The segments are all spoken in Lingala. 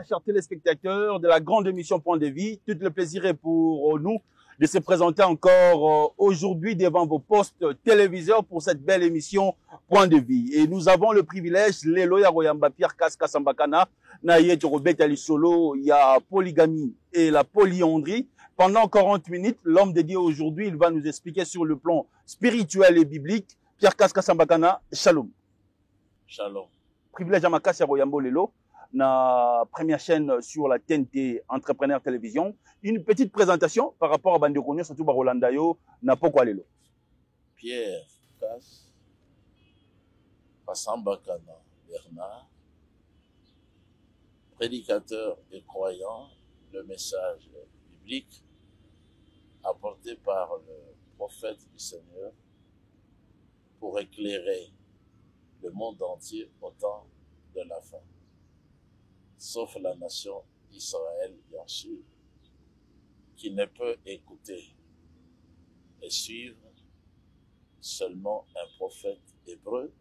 chers téléspectateurs de la grande émission Point de Vie. Tout le plaisir est pour nous de se présenter encore aujourd'hui devant vos postes téléviseurs pour cette belle émission Point de Vie. Et nous avons le privilège, Lelo Yaroyamba Pierre Kaska Sambakana, Naye Robert Alisolo, il y a polygamie et la polyandrie. Pendant 40 minutes, l'homme de Dieu aujourd'hui, il va nous expliquer sur le plan spirituel et biblique. Pierre Kaska Sambakana, shalom. Shalom. Privilège à Makasi Royambo Lelo, na première chaîne sur la TNT Entrepreneur Télévision. Une petite présentation par rapport à Bandekonyo, surtout par Rolandayo, na Pokwa Lelo. Pierre Kas, Sambakana Bernard, prédicateur et croyant, le message biblique apporté par le prophète du Seigneur pour éclairer le monde entier au temps de la fin, sauf la nation d'Israël, bien sûr, qui ne peut écouter et suivre seulement un prophète hébreu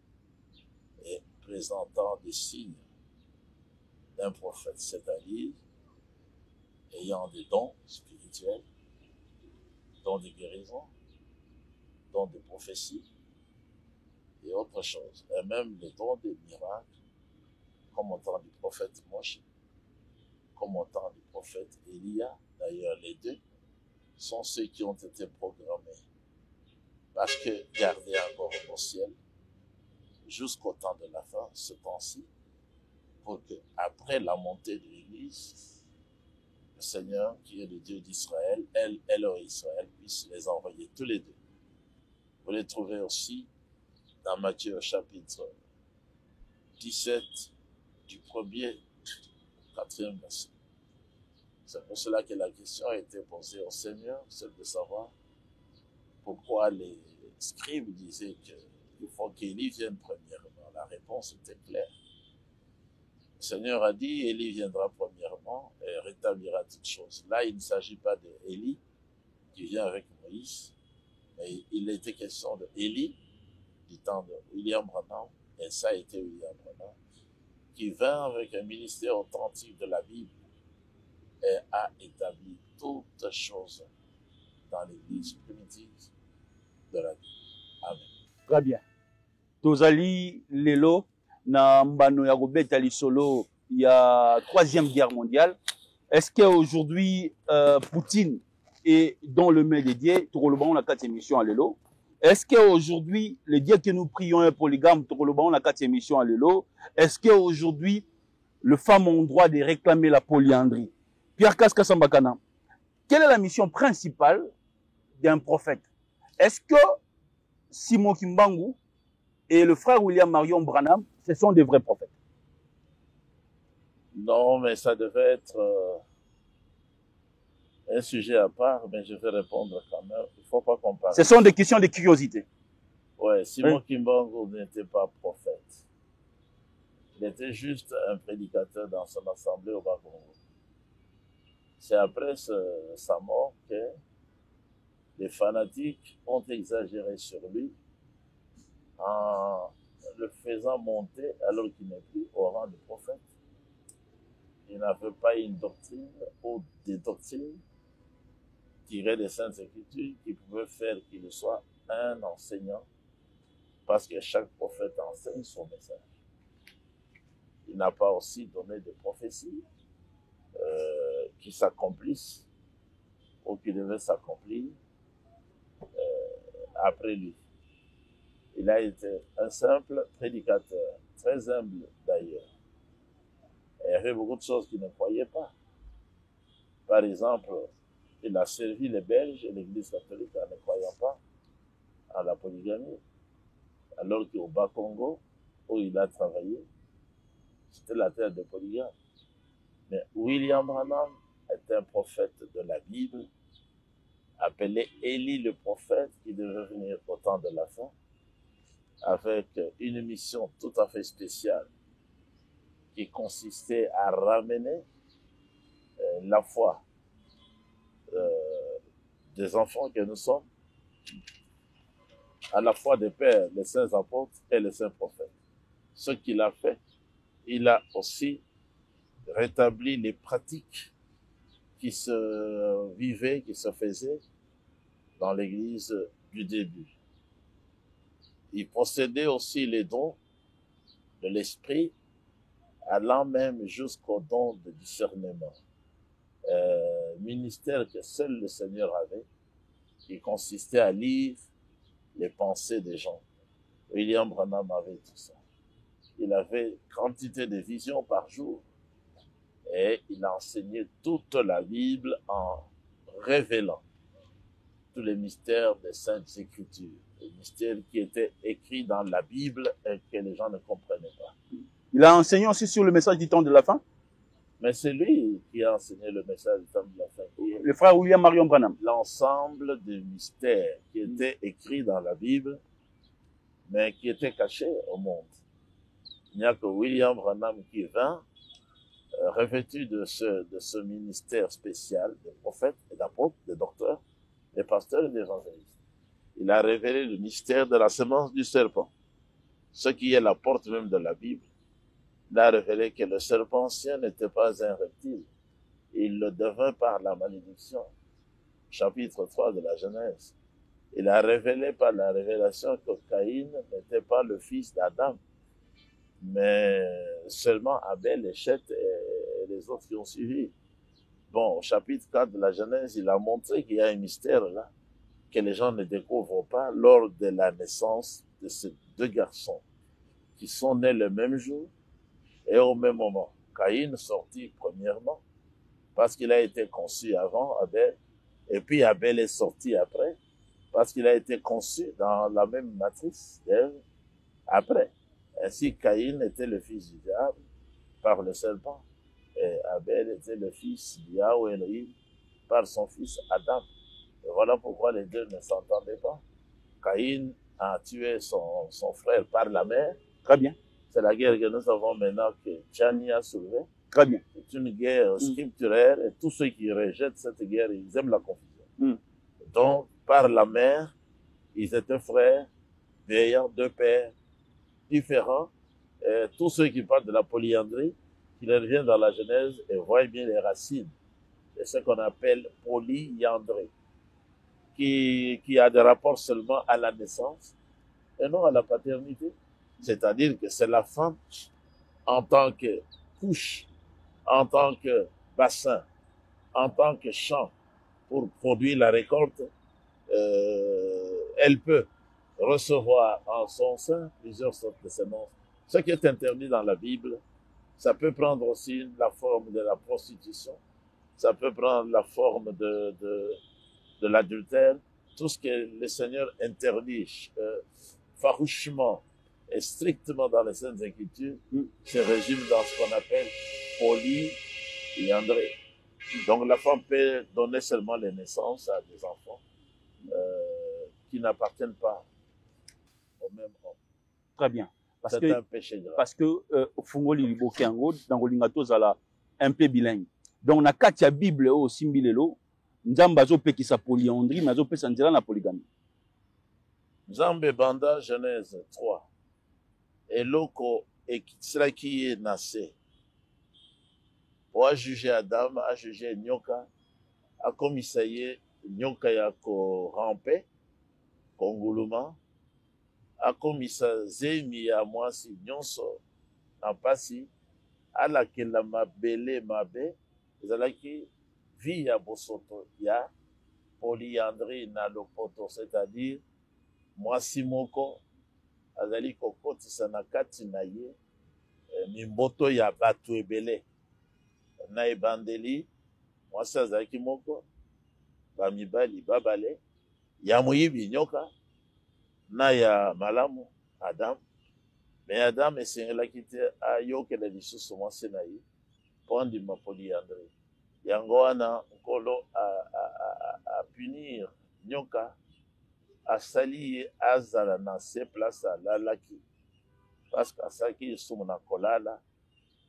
et présentant des signes d'un prophète, c'est-à-dire ayant des dons spirituels, dons de guérison, dons de prophétie, et autre chose, et même les dons des miracles, comme au temps du prophète Moïse, comme au temps du prophète Élia. D'ailleurs, les deux sont ceux qui ont été programmés parce que gardés encore au ciel jusqu'au temps de la fin, ce temps-ci, pour que après la montée de l'Église, le Seigneur, qui est le Dieu d'Israël, Elohim Israël, puisse les envoyer tous les deux. Vous les trouvez aussi dans Matthieu chapitre 17, du 1er au 4e verset. C'est pour cela que la question a été posée au Seigneur, c'est de savoir pourquoi les scribes disaient qu'il faut qu'Élie vienne premièrement. La réponse était claire. Le Seigneur a dit, Élie viendra premièrement et rétablira toutes choses. Là, il ne s'agit pas d'Élie qui vient avec Moïse, mais il était question d'Élie, du temps de William Branham, et ça a été William Branham, qui vint avec un ministère authentique de la Bible et a établi toutes choses dans l'église primitive de la Bible. Amen. Très bien. Tozali Lelo, na Mbano ya Robert Alisolo, il y a 3e guerre mondiale. Est-ce qu'aujourd'hui, Poutine est dans le main des dieux? On a 4 émissions à Lelo. Est-ce qu'aujourd'hui, le Dieu que nous prions est polygame? On a 4 émissions à Lelo. Est-ce qu'aujourd'hui, les femmes ont le droit de réclamer la polyandrie? Pierre Kaska Sambakana, quelle est la mission principale d'un prophète? Est-ce que Simon Kimbangu et le frère William Marion Branham, ce sont des vrais prophètes? Non, mais ça devait être un sujet à part, mais je vais répondre quand même. Il ne faut pas comparer. Ce sont des questions de curiosité. Oui, Simon Kimbangu n'était pas prophète. Il était juste un prédicateur dans son assemblée au Bas-Congo. C'est après sa mort que les fanatiques ont exagéré sur lui en le faisant monter alors qu'il n'est plus au rang de prophète. Il n'avait pas une doctrine ou des doctrines tirées des Saintes Écritures qui pouvaient faire qu'il soit un enseignant, parce que chaque prophète enseigne son message. Il n'a pas aussi donné de prophéties qui s'accomplissent ou qui devaient s'accomplir après lui. Il a été un simple prédicateur, très humble d'ailleurs. Et il y avait beaucoup de choses qu'il ne croyait pas. Par exemple, il a servi les Belges et l'Église catholique en ne croyant pas à la polygamie. Alors qu'au Bas-Congo, où il a travaillé, c'était la terre de polygame. Mais William Branham est un prophète de la Bible, appelé Élie le prophète, qui devait venir au temps de la fin, avec une mission tout à fait spéciale, qui consistait à ramener la foi des enfants que nous sommes, à la fois des pères, les saints apôtres et les saints prophètes. Ce qu'il a fait, il a aussi rétablit les pratiques qui se vivaient, qui se faisaient dans l'église du début. Il possédait aussi les dons de l'esprit, allant même jusqu'au don de discernement. Ministère que seul le Seigneur avait, qui consistait à lire les pensées des gens. William Branham avait tout ça. Il avait quantité de visions par jour et il a enseigné toute la Bible en révélant tous les mystères des Saintes Écritures, les mystères qui étaient écrits dans la Bible et que les gens ne comprenaient pas. Il a enseigné aussi sur le message du temps de la fin. Mais c'est lui qui a enseigné le message du temps de la fin. Le frère William Marion Branham. L'ensemble des mystères qui étaient écrits dans la Bible, mais qui étaient cachés au monde. Il n'y a que William Branham qui vint, revêtu de ce ministère spécial de prophète et d'apôtre, de docteur, de pasteur et d'évangéliste. Il a révélé le mystère de la semence du serpent, ce qui est la porte même de la Bible. Il a révélé que le serpent ancien n'était pas un reptile. Il le devint par la malédiction. Chapitre 3 de la Genèse. Il a révélé par la révélation que Caïn n'était pas le fils d'Adam, mais seulement Abel et Cheth et les autres qui ont suivi. Bon, au chapitre 4 de la Genèse, il a montré qu'il y a un mystère là, que les gens ne découvrent pas lors de la naissance de ces deux garçons, qui sont nés le même jour et au même moment. Caïn sortit premièrement, parce qu'il a été conçu avant Abel, et puis Abel est sorti après, parce qu'il a été conçu dans la même matrice d'Ève après. Ainsi, Caïn était le fils du diable par le serpent, et Abel était le fils d'Yahweh Elohim par son fils Adam. Et voilà pourquoi les deux ne s'entendaient pas. Caïn a tué son frère par la mer. Très bien. C'est la guerre que nous avons maintenant que Tchani a soulevée. Très bien. C'est une guerre scripturaire et tous ceux qui rejettent cette guerre, ils aiment la confusion. Donc, par la mer, ils étaient frères, ayant deux pères différents. Et tous ceux qui parlent de la polyandrie, qui reviennent dans la Genèse et voient bien les racines. C'est ce qu'on appelle polyandrie, qui a des rapports seulement à la naissance et non à la paternité. C'est-à-dire que c'est la femme en tant que couche, en tant que bassin, en tant que champ pour produire la récolte, elle peut recevoir en son sein plusieurs sortes de semences. Ce qui est interdit dans la Bible, ça peut prendre aussi la forme de la prostitution, ça peut prendre la forme de l'adultère, tout ce que le Seigneur interdit farouchement et strictement dans les Saintes Écritures, se résume dans ce qu'on appelle polyandrie. Donc la femme peut donner seulement les naissances à des enfants qui n'appartiennent pas au même homme. Très bien. C'est un péché grave. Parce que Fungoli Libokengo, dans Golingato Zala, un peu bilingue. Donc na kati ya Bible o simbilelo, Nzambe azopekisa polyandrie, mais azopesa nzela na polygamie. Nzambe banda Genèse 3. Eloko ekitisaki ye na se. Po ajuge Adam, ajuge nyoka, akomisa ye nyoka ya korampe, konguluma, akomisa zemi ya mwasi nyonso na pasi, alakela mabele mabe, ezalaki vie ya bosoto ya polyandrie na lopoto, c'est-à-dire mwasi moko azali kokotisa na kati na ye mimboto ya bato ebele. Na ebandeli mwasi azalaki moko, bamibali babale, ya moyibi nyoka na ya malamu Adam. Mais Adam esengelaki te ayokela lisusu mwasi na ye mpo andima polyandrie. Yango wana nkolo punir nyoka, asali ye azala na se place alalaki, parce que asalaki lisumu na kolala,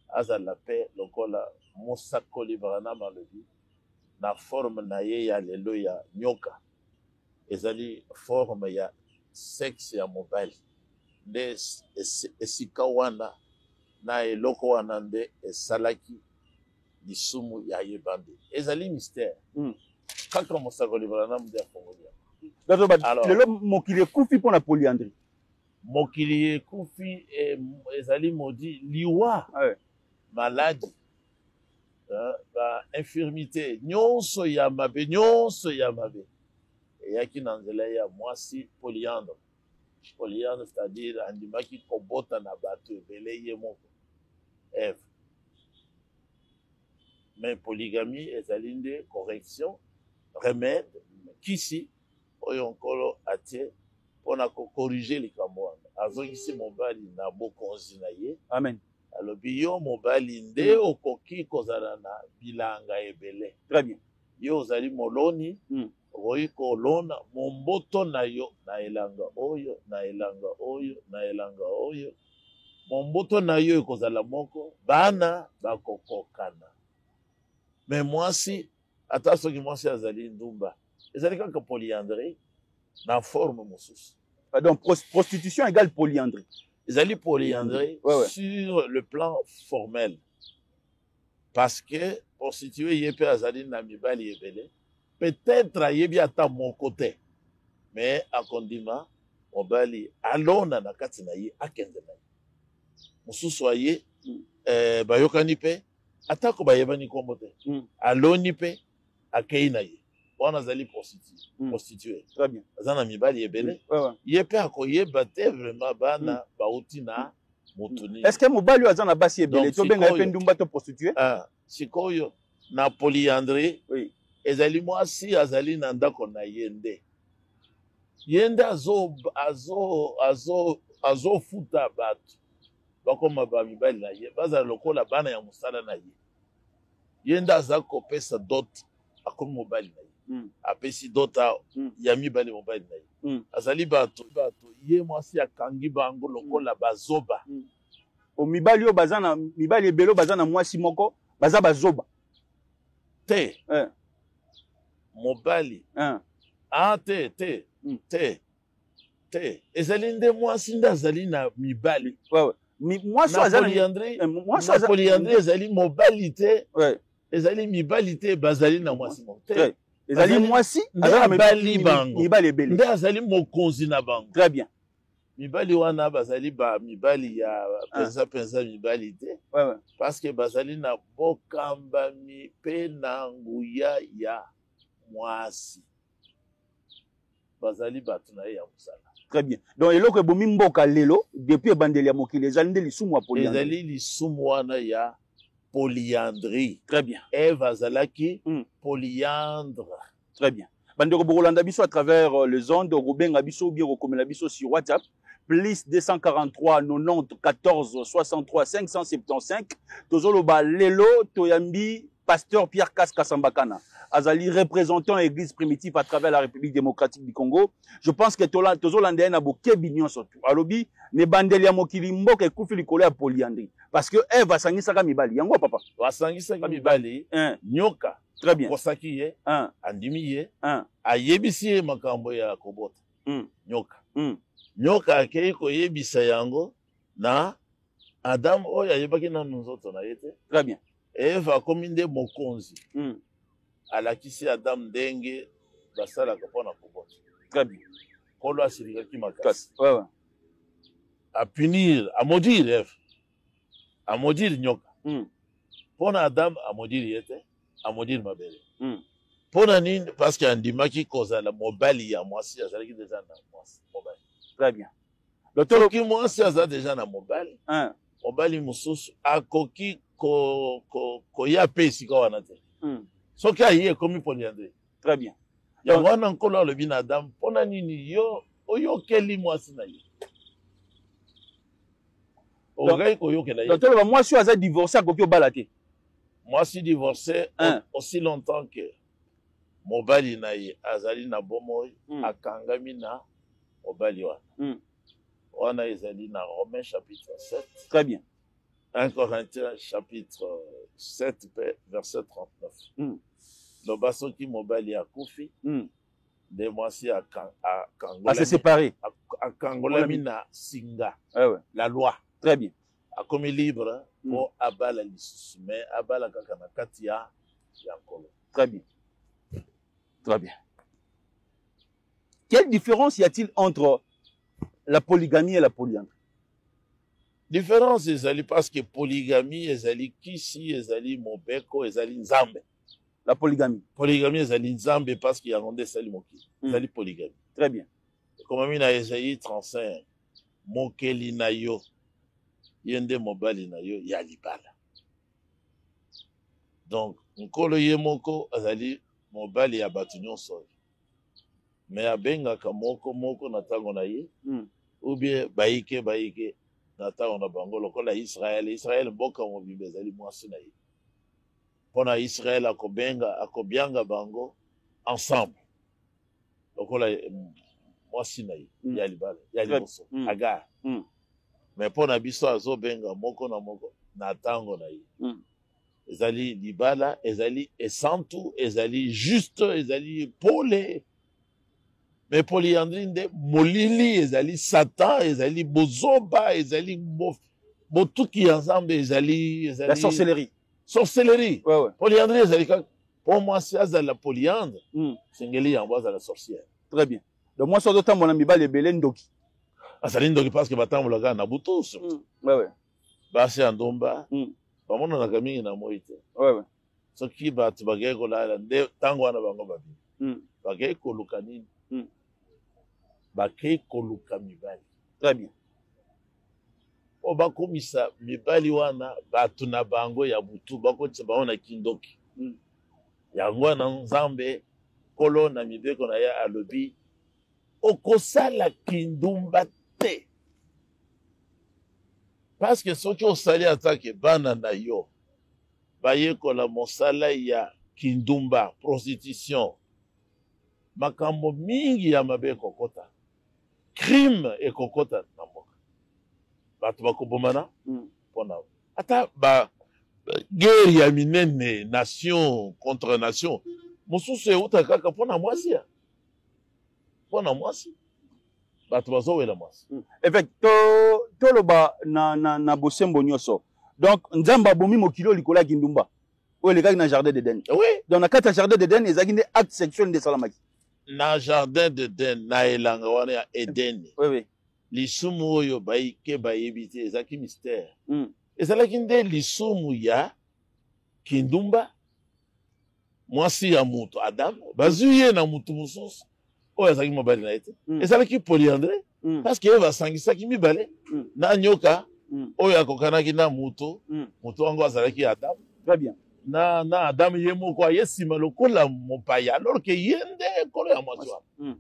azala pe lokola mosakoli Branham alobi na forme na ye ya lelo ya nyoka, ezali forme ya sexe ya mobali. Nde esika wana na eloko wana nde esalaki lisumu ya yebande ezali mystère Mm. kaka mosakoli bana mde afongolia Alors, lelo mokili ekufi pour la polyandrie. Mokili ekufi ezali modi liwa maladie ba infirmité nyonso ya mabe eyaki na nzela ya mwasi polyandre. Polyandre c'est-à-dire andimaki kobota na bato ebele ye moko Ève. Mais polygamie ezali nde correction remède kisi oyo nkolo atie mpona kokorige likambo wana azongisi mobali na bokonzi na ye. Amen. Alobi yo mobali nde okoki kozala na bilanga ebele. Très bien. Yo ozali moloni okoki kolona momboto na yo na elanga oyo na elanga oyo na elanga oyo momboto na yo ekozala moko bana bakokokana. Mais mwasi ata soki mwasi azali ndumba ezali kaka polyandrie na forme mosusu. Donc prostitution égale polyandrie. Ezali polyandrie sur le plan formel. Parce que prostituée ye pe azali na mibali ebele peut-être ayebi ata mon côté mais akondima mobali alona na kati na ye akende na ye mosusu aye bayokani pe atako bayebani kombo te aloni pe akei na ye wana azali prostituée. Très bien. aza na mibali ebele ye pe akoyeba te vraiment bana bauti na motuni. Est-ce que mobali oyo aza na basi ebele tobenga pe ndumba to prostituée? Sikoyo na polyandrie ezali mwasi azali na ndako na ye nde azofuta bato bakoma bamibali na ye bazala lokola bana ya mosala na ye ye nde aza kopesa dot akomi mobali na ye apesi dot ya mibali mobali na ye azali bato ye mwasi akangi bango lokola bazoba mibali oyo baza na mibali ebele baza na mwasi moko baza bazoba te mobali te ezali nde mwasi nde azali na mibali. Na polyandrie ezali mobali te ezali mibali te bazali na mwasi moko te ezali mwasi azali mibali ebele nde azali mokonzi na bango. Très bien. Mibali wana bazali ba mibali ya penza mibali te parce que bazali na bokambami pe na nguya ya mwasi bazali bato na ye ya mosala. Très bien. Donc eloko ebomi mboka lelo depuis ebandeli ya mokili ezali nde lisumu ya polyandrie. Ezali lisumu wana ya polyandrie. Très bien. Ève azalaki polyandre. Très bien. Bandeko bokolanda biso à travers les ondes robenga biso bien rekomela biso sur WhatsApp plus 243 90 14 63 575 tozoloba lelo toyambi pasteur Pierre Kaska Sambakana azali représentant église primitive à travers la République démocratique du Congo. Je pense que tozolanda na bokebi nyonso tu alobi ne bandeli ya mokili mboka ekufi likolo ya polyandrie parce que Ève asangisaka mibali yango papa asangisaka mibali nyoka. Très bien. Kosaki ye andimi ye ayebisi ye makambo ya kobota nyoka nyoka akei koyebisa yango na Adam oyo ayebaki nanu nzoto na ye te. Très bien. Eve akomi nde mokonzi alakisi Adam ndenge basalaka mpona kobota. Très bien. Kolo asilikaki makasi apunir amodire Eve amodire nyoka mpona Adam amodire ye te amodire mabele mpona nini parce que andimaki kozala mobali ya mwasi azalaki deja na mwasi mobali. Très bien. Soki mwasi aza deja na mobali mobali mosusu akoki koya pe esika wana te soki aye ekomi polyandrie. Très bien. yango wana nkolo alobi na Adamu mpona nini yo oyokeli mwasi na ye okai koyokela ye. Toloba mwasi oyo aza divorcé akoki obala te. Mwasi divorcé aussi longtemps que mobali na ye azali na bomoi akangami na mobali wana wana ezali na Romains chapitre 7. Très bien. 1 Corinthiens chapitre 7 verset 39 loba soki mobali akufi nde mwasi s'est séparé akangolami na singa ouais. la loi. Très bien. Akomi libre po abala lisusu mais abala kaka na kati ya nkolo. Très bien. Très bien. Quelle différence y a-t-il entre la polygamie et la polyandrie? Différence ezali parce que polygamie ezali kisi, ezali mobeko, ezali nzambe. La polygamie. Polygamie ezali nzambe parce qu'il y a nde ezali mokili. Ezali polygamie. Très bien. Comme mina Esaïe 35, mokeli na yo, yende mobali na yo ya libala. Donc, nkolo ye moko azali mobali ya batu nyonso. Mais abengaka moko na tango na ye, ou bien baike na tango na bango lokola Israël mboka mobimba ezali mwasi na ye. Pona Israël akobianga bango ensemble. Lokola mwasi na ye ya libala, ya liboso, Agar. Mais pona biso azobenga moko na tango na ye. Ezali libala, ezali esantu, ezali juste, ezali pole. Mais polyandrie nde molili, ezali Satan, ezali bozoba, ezali botuki ensemble, ezali la sorcellerie. Sorcellerie. Ouais. Polyandrie ezali kaka. Pour moi, c'est la polyandre. Singeli yango la sorcière. Très bien. Donc moi, sur d'autres temps, mon ami Bal et Belen Doki. Azali ndoki parce que batambo la na butus. Ouais. Basi andomba. Bamona na kamingi na moite. Ouais. So ki batu bagay ko la nde tango wana bango babi. Bagay ko lukani. Bagay ko lukami bali. Très bien. O bakomisa mibali wana batu na bango ya butu bako tsabaona kindoki. Yango na nzambe kolo na mibeko na ya alobi okosala kindumba te. Parce que soki osali atake bana na yo bayekola mosala ya kindumba, prostitution, makambo mingi ya mabe kokota, crime ekokota na mboka. Batu bakobomana pona ata guerre ya minene nation contre nation mosusu euta kaka pona mwasi ya pona mwasi bato bazowela mwasi. Effect toloba na bosembo nyonso. Donc nzamba bomi mokilo likola kindumba o le na jardin d'Eden. Oui, dans na kata jardin d'Eden ezaki nde acte sexuel de salamaki na jardin d'Eden na elanga wana ya Eden. Oui. Lisumu oyo baike bayebite ezaki mystère. Ezalaki nde lisumu ya kindumba mwasi ya mutu Adam bazuye na mutu mususu oyo azalaki mobali na ete. Ezalaki polyandre parce que basangisaki mibale na nyoka oyo akokanaki na mutu wango azalaki Adam. Très bien. Na Adam ye moko ayesima lokola mopaya alors que yende kolo ya mwasi wana.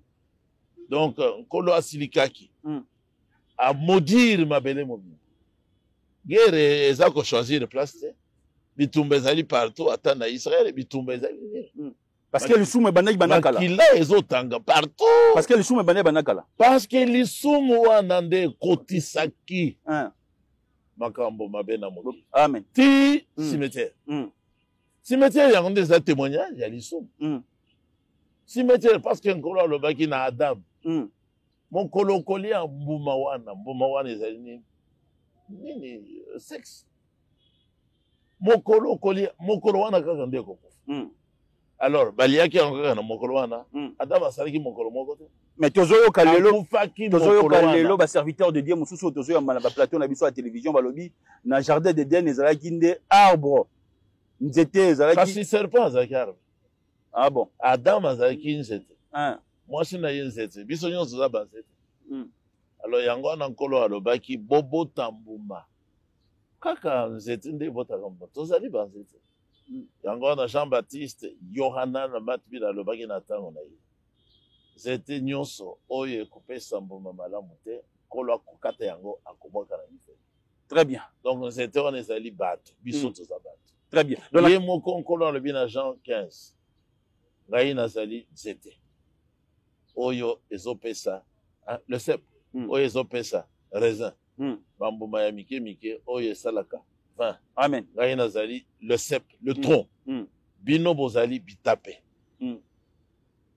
Donc nkolo asilikaki à maudire mabele mobile. Guerre eza ko choisir place te. Bitumba ezali partout ata na Israël bitumba ezali. Parce que lisumu ebandaki banakala. Makila ezotanga partout. Parce que lisumu ebandaki banakala. Parce que lisumu wana nde kotisaki. Makambo mabe na mokili. Amen. Ti cimetière. Cimetière yango nde eza témoignage ya lisumu. Cimetière parce que nkolo alobaki na Adam. Mokolo kolia mbuma wana ezali nini sexe. Mokolo wana kaka nde kokufa. Alors baliaki yango kaka na mokolo wana Adam asalaki mokolo moko te. Mais tozoyo kalelo ba serviteur de Dieu mususu tozoyo mala ba plateau na biso à télévision balobi na jardin d'Eden ezalaki nde arbre nzete ezalaki. Kasi serpent azalaki arbre. Ah bon. Adam azalaki nzete. Mwasi na ye nzete biso nyonso za banzete. Alors yango na nkolo alobaki bobota mbuma kaka nzete nde botaka mbuma tozali banzete. Yango na Jean-Baptiste Yohana na Matbi alobaki na tango na ye nzete nyonso oyo ekopesa mbuma malamu te nkolo akokata yango akoboka na nzete. Très bien. Donc nzete wana ezali bato biso toza bato. Très bien. Ye moko nkolo alobi na Jean 15 ngai nazali nzete oyo ezopesa le cep oyo ezopesa raisin bambuma ya mike oyo esalaka vin. Amen. Ngai nazali le cep le tronc. Bino bozali bitape.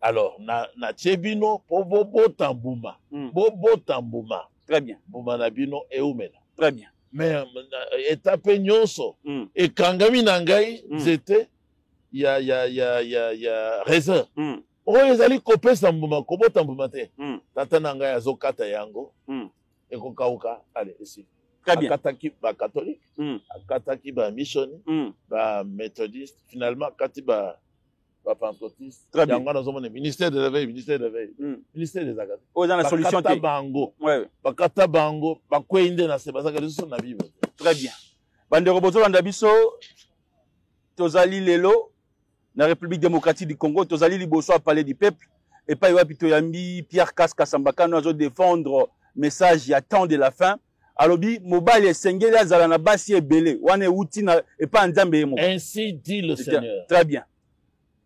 Alors na tie bino po bobota mbuma. Bobota mbuma. Très bien. Mbuma na bino eumela. Très bien. mais étape nyonso et kangami nangai zete ya réserve oyo ezali kopesa mbuma kobota mbuma te tata nangai azokata yango ekokauka allez ici akataki ba catholique akataki ba missionnaire ba méthodiste finalement kati ba pentecôtiste yango nazomona ministère de l'éveil ministère des agades dans la solution te bango bakata bango bakwende na se bazaka liso na bible très bien bandeko bozolanda biso tozali lelo na République démocratique du Congo tozali liboso à parler du peuple et pas wapi toyambi Pierre Kasambakano azo défendre message ya temps de la fin alobi mobile esengeli azala na basi ebele wana euti na et pas nzambe yemo ainsi dit le Seigneur très bien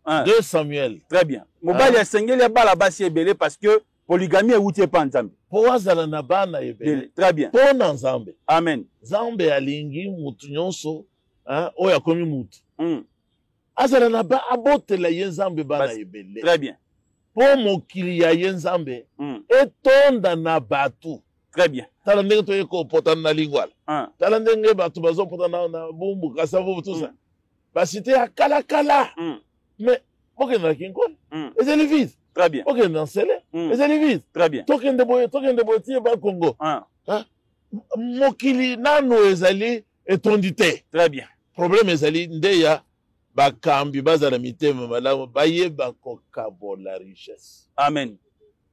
2 Samuel très bien mobile esengeli abala basi ebele parce que polygamie euti et pas nzambe po azala na bana ebele très bien po na nzambe amen nzambe alingi mutu nyonso oyo akomi mutu azala na ba abotela ye nzambe bana ebele très bien po mokili ya ye nzambe etonda na batu très bien tala ndenge toye kopotana na lingwala tala ndenge bato bazopotana na bumbu kasavu tout ça basite ya kala mais bokende na kinkoli ezali vide très bien bokende na nsele ezali vide très bien tokende boye tie ba Congo mokili nano ezali etondi te très bien problème ezali nde ya bakambi bazala mitema malamu bayeba kokabola richesse amen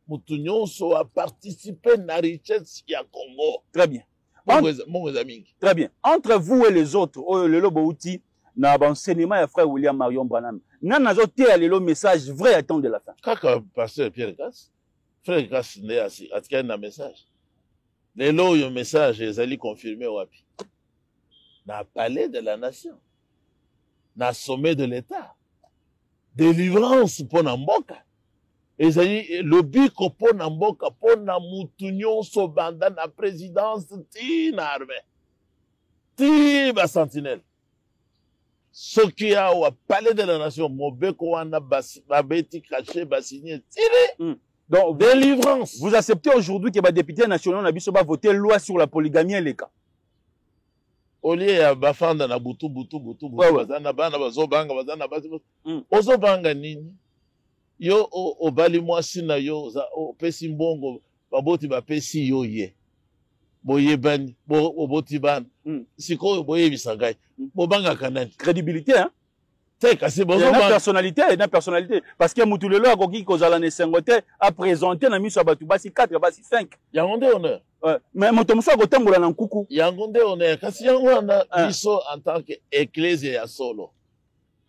mutu nyonso a participé na richesse ya Congo très bien très bien entre vous et les autres oyo lelo bouti na enseignement ya frère William Marion Branham nan nazo te lelo message vrai à temps de la fin kaka pasteur Pierre Kass frère Kass ne atika na message lelo yo message ezali confirmé wapi na palais de la nation na sommet de l'état délivrance pour na mboka ezali lobiko pour na mboka pour na mutu nyonso banda na présidence ti na armée ti ba sentinelle soki awa palais de la nation mobeko wana babeti caché basigné tire donc délivrance vous acceptez aujourd'hui que ba député national na biso ba voter loi sur la polygamie et les cas au lieu ya bafanda na butu bazana bana bazobanga bazana bato ozobanga nini yo obali mwasi na yo opesi mbongo baboti bapesi yo ye boyebani oboti bana sikoyo boyebisa ngai bobangaka nani crédibilité hein te kasi bozobanga personnalité parce que mutu lelo akoki kozala na esengo te a présenter na miso ya bato basi 4 basi 5 yango nde honneur mais moto mosusu akotambola na nkuku yango nde honneur kasi yango wana biso en tant que église ya solo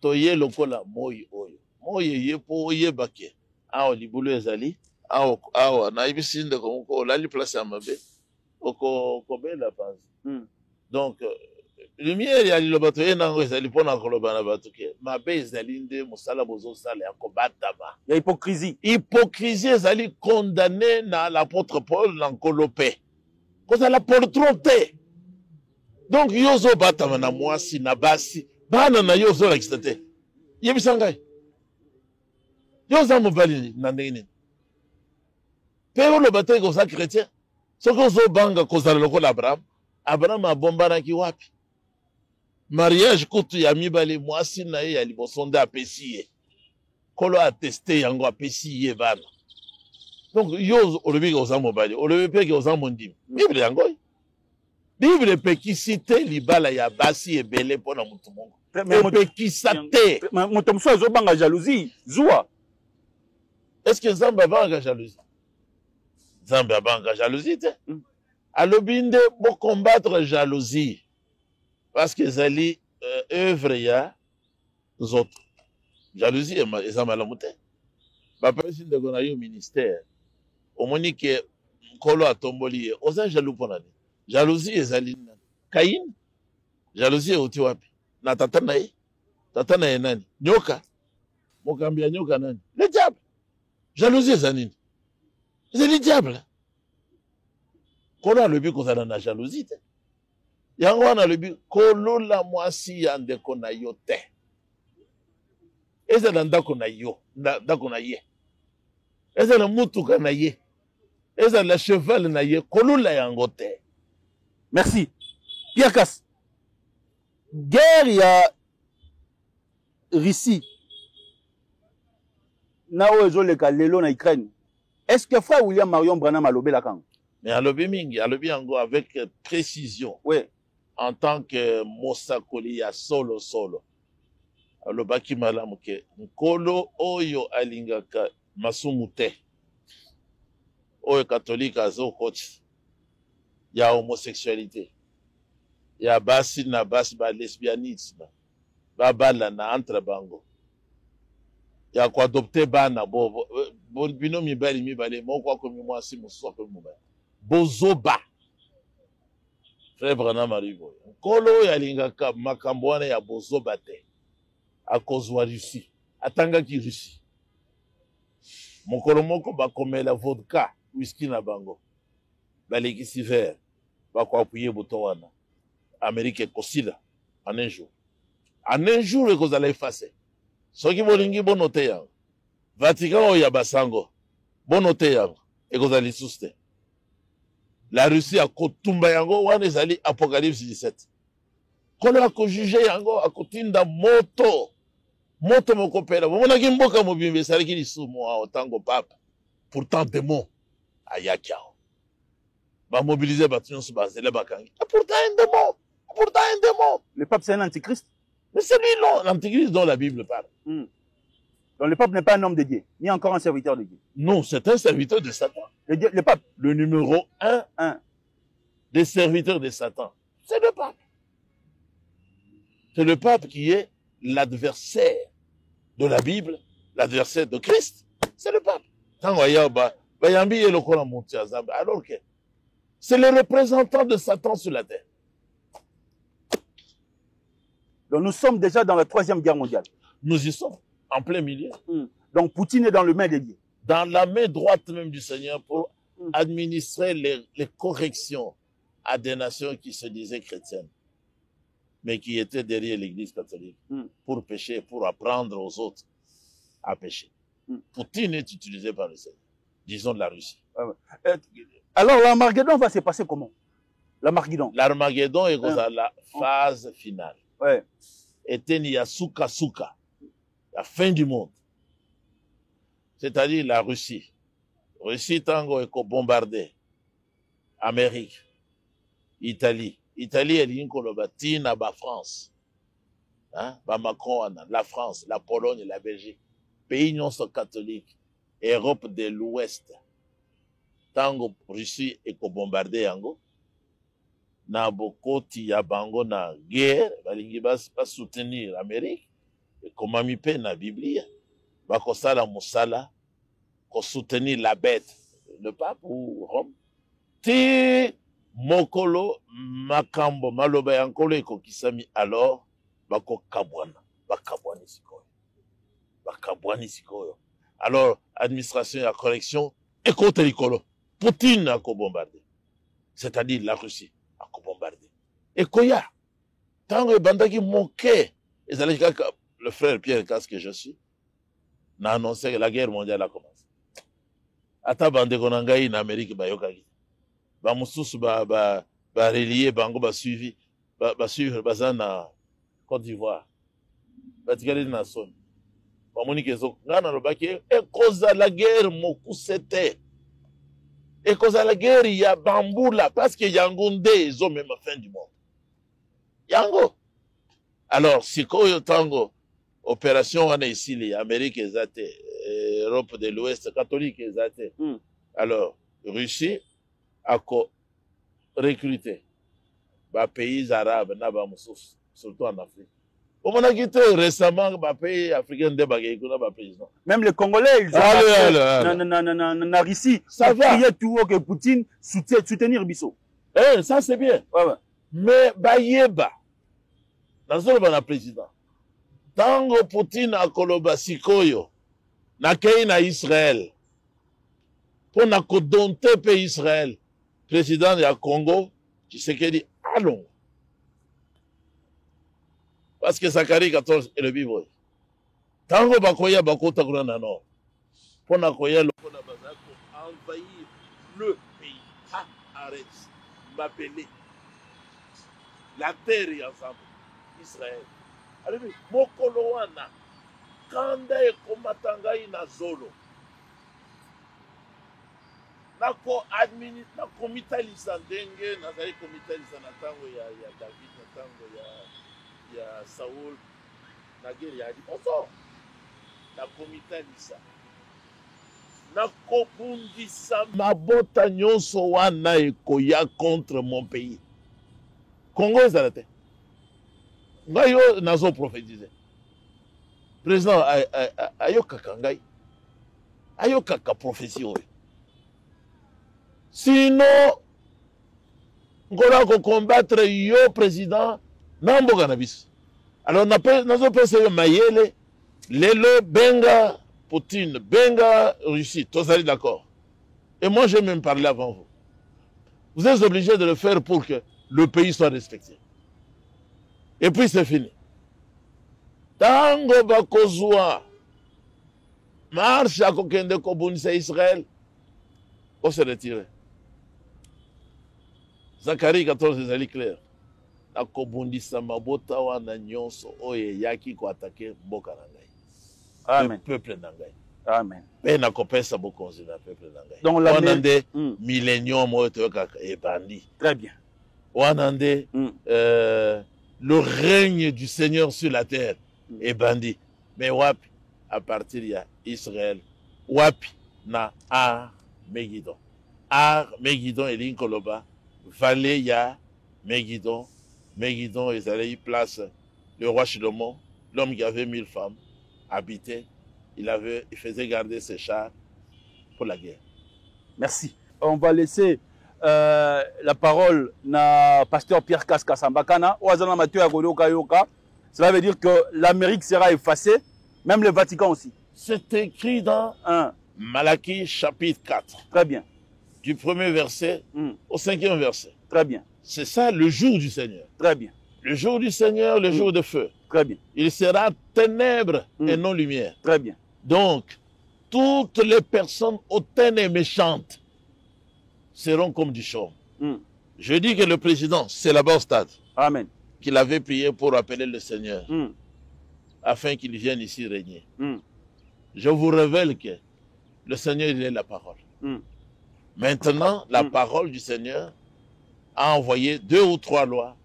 toye lokola moi oyo moi ye po oyebake awa libulu ezali awa nayebisi ndeko moko olali place ya mabe okobela panzi donc lumière ya liloba toye nango ezali mpona koloba na bato ke mabe ezali nde mosala bozosala ya kobatama ya hypocrisie ezali condamné na l'apôtre Paul na nkolo mpe kozala poltron te donc yo ozobatama na mwasi na basi bana na yo ozolakisa te yebisa ngai yo oza mobali na ndenge nini mpe oloba te koza chrétien soki ozobanga kozala lokola abraham abombanaki wapi mariage kutu ya mibale mwasi na ye ya liboso nde apesi ye kolo ateste yango apesi ye bana donc yo olobi oza mobali olobi mpe oza mondimi bible yango bible epekisi te libala ya basi ebele mpona motu moko epekisa te moto mosusu azobanga jalousie zuwa est ce que nzambe abangaka jalousie nzambe abangaka jalousie te alobi nde bocombattre jalousie parce que ezali œuvre ya nzoto jalousie eza malamu te bapesi ndeko na yo ministère omoni ke nkolo atomboli ye oza jaloux mpona nini jalousie ezali nani kaini jalousie euti wapi na tata na ye nani nyoka mokambi ya nyoka nani le diable jalousie eza nini ezali diable nkolo alobi kozala na jalousie te yango wana alobi kolola mwasi ya ndeko na yo te ezala ndako na ye ezala mutuka na ye ezala cheval na ye kolola yango te merci Pierre Casse, guerre ya Russie na ozoleka lelo na Ukraine. Est-ce que frère William Marion Branham alobe la kang? Mais alobi mingi, alobi yango avec précision. Ouais. En tant que Mosakoli ya solo. Alobaki malamu ke nkolo oyo alingaka masumu te. Oyo catholique azo coach ya homosexualité. Ya basi na basi ba lesbianisme. Ba bala na entre bango. Ya kwa adopter bana bo bino mibali moko ko mi mwasi muso ko mubali. Bozoba. Frère Branham Maribo. Nkolo ya lingaka makambo wana ya bozoba te. Akozwa Russie. Atangaki Russie. Mokolo moko bakomela vodka, whisky na bango. Balekisi verre. Bako appuyer bouton wana. Amérique kosila en un jour. En un jour ekozala effacer. Soki bolingi bonote yango. Vatican oya basango. Bonote yango. Ekozala lisusu te. La Russie a kotumba yango wana ezali Apocalypse 17. Kono akojuge yango akotinda moto. Moto mokopela. Bomonaki mboka mobimbe esalaki lisumu a otango papa. Pourtant démon ayakiao. Ba mobiliser batu nyonso bazela bakangi. Pourtant un démon. Pourtant un démon. Le pape c'est un antichrist. Mais c'est lui l'antichrist dont la Bible parle. Donc le pape n'est pas un homme de Dieu, ni encore un serviteur de Dieu. Non, c'est un serviteur de Satan. Le pape, le numéro 1 des serviteurs de Satan, c'est le pape. C'est le pape qui est l'adversaire de la Bible, l'adversaire de Christ. C'est le pape. Alors que c'est le représentant de Satan sur la terre. Donc nous sommes déjà dans la 3e guerre mondiale. Nous y sommes, en plein milieu. Donc Poutine est dans le main de Dieu. Dans la main droite même du Seigneur pour administrer les corrections à des nations qui se disaient chrétiennes, mais qui étaient derrière l'Église catholique pour pécher, pour apprendre aux autres à pécher. Poutine est utilisé par le Seigneur, disons de la Russie. Alors l'Armageddon va se passer comment? L'Armageddon est dans la phase finale. Ouais. Etenia Suka, la fin du monde. C'est-à-dire la Russie. Russie tango est bombardée. Amérique, Italie. Italie est l'incolobatina ba France. Hein? Ba Macron, la France, la Pologne, la Belgique. Pays non sont catholiques. Europe de l'Ouest. Tango Russie est bombardée yango. Na bokoti ya bango na guerre, balingi pas soutenir l'Amérique. Et comme mi pe na Biblia, bakosala musala, ko soutenir la bête, le pape ou Rome. Ti mokolo makambo maloba yankolo ekokisami alors bako kabwana, bakabwani sikoyo. Alors administration et la correction ekote likolo. Poutine a bombardé. C'est-à-dire la Russie. Bombardé. Et Koya, tant que bandaki moqué, et ça le frère Pierre Casse que je suis, n'a annoncé que la guerre mondiale a commencé. Ata bande konangai en Amérique ba yokaki. Ba mususu ba relié bango ba suivi, ba suivre bazana Côte d'Ivoire. Ba tikali na son. Ba monique zo ngana lobaki e cause la guerre mokusete. Et cause à la guerre, il y a Bamboula, parce que Yangonde, ils ont même la fin du monde. Yango. Alors, si quoi tango, opération, on est ici, les Amériques, Europe de l'Ouest, catholique, alors, Russie a recruté, les pays arabes, surtout en Afrique. On a quitté récemment les pays africains de président. Même les Congolais, ils ont na Russie. Ça va. Il y a tout que Poutine soutenir Bissot. Ça c'est bien. Ouais. Mais Bayeba, dans le président, tango Poutine a koloba sikoyo, na kei na Israël, pour na kodonte pe Israël, président de Congo, tu sais qu'il dit allons. Parce que Zacharie 14 est le Bible. Tango bakoya bakota kuna na nord. Pona koya lokona bazako envahir le pays. Ah, arrête. M'appeler. la terre est ensemble. Israël. Alors, mokolo wana kanda ekomatangai na zolo. Nakomitalisa ndenge nazali komitalisa na tango ya David, na tango ya Saul, na guerre ya liboso. Nakomitalisa. Nakobundisa mabota nyonso wana ekoya contre mon pays. Congo ezala te. Ngai yo nazo prophétiser. Président ayokaka ngai. Ayokaka prophétie oyo. Sinon, ngora ko combattre yo président na mboka na biso. Alors nazo pesa yo mayele lelo benga Poutine, benga Russie, tous allez d'accord. Et moi j'ai même parlé avant vous. Vous êtes obligés de le faire pour que le pays soit respecté. Et puis c'est fini. Tango bakozwa marche à kokende kobunisa Israël, on se retire. Zacharie 14 ezali clair. Nakobundisa mabota wana nyonso oye yaki ko attaquer mboka na ngai. Amen. Le peuple na ngai. Amen. Mais nakopesa bokonzi na peuple na ngai. Donc la wanande millénium oyo toyoka ebandi. Très bien. Wanande le règne du Seigneur sur la terre ebandi. Mais wapi à partir ya Israël wapi na Megiddo. Megiddo elingi koloba vallée ya Megiddo. Megiddo ezali place le roi Shlomo, l'homme qui avait 1000 femmes, habitait, il faisait garder ses chars pour la guerre. Merci. On va laisser la parole à pasteur Pierre Kaskasambakana. Cela veut dire que l'Amérique sera effacée, même le Vatican aussi. C'est écrit dans Malachie chapitre 4. Très bien. Du premier verset au 5e verset. Très bien. C'est ça le jour du Seigneur. Très bien. Le jour du Seigneur, le jour de feu. Très bien. Il sera ténèbres et non lumière. Très bien. Donc, toutes les personnes hautaines et méchantes seront comme du chaume. Je dis que le président, c'est là-bas au stade. Amen. Qu'il avait prié pour appeler le Seigneur afin qu'il vienne ici régner. Je vous révèle que le Seigneur, il est la parole. Maintenant, la parole du Seigneur a envoyé 2 ou 3 lois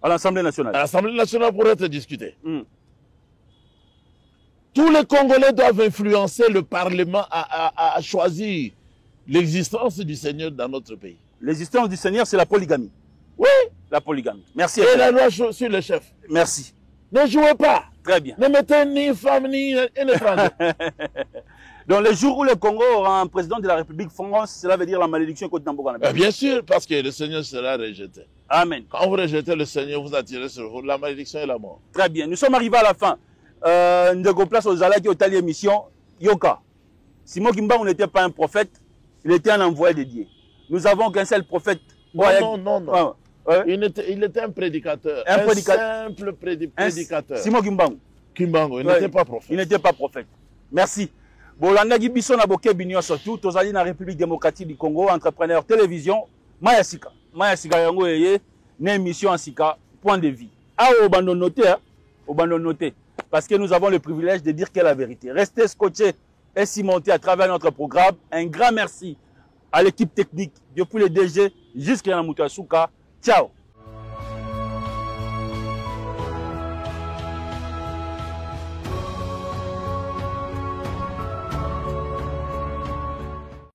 à l'Assemblée nationale. À l'Assemblée nationale pour être discutées. Tous les Congolais doivent influencer le Parlement à choisir l'existence du Seigneur dans notre pays. L'existence du Seigneur, c'est la polygamie. Oui. La polygamie. Merci. Et la loi sur le chef. Merci. Ne jouez pas. Très bien. Ne mettez ni femme ni un étranger. Donc, le jour où le Congo aura un président de la République France, cela veut dire la malédiction contre Namboka. Bien sûr, parce que le Seigneur sera rejeté. Amen. Quand vous rejetez le Seigneur, vous attirez sur vous la malédiction et la mort. Très bien. Nous sommes arrivés à la fin. Nous place aux Alaki au tali émission. Yoka. Simon Kimba, n'était pas un prophète, il était un envoyé de Dieu. Nous avons qu'un seul prophète. Non. Il était un prédicateur. Un simple prédicateur. Simon Kimbangu. Il n'était pas prophète. Il n'était pas prophète. Merci. Bolanda Gibiso na boke binyo surtout, tozali na République démocratique du Congo, entrepreneur télévision, Maya Sika. Maya Sika yango yeye, une émission en Sika, point de vie. Au bandon noté, parce que nous avons le privilège de dire quelle est la vérité. Restez scotchés et cimentés à travers notre programme. Un grand merci à l'équipe technique, depuis le DG jusqu'à Namuta Souka. Ciao.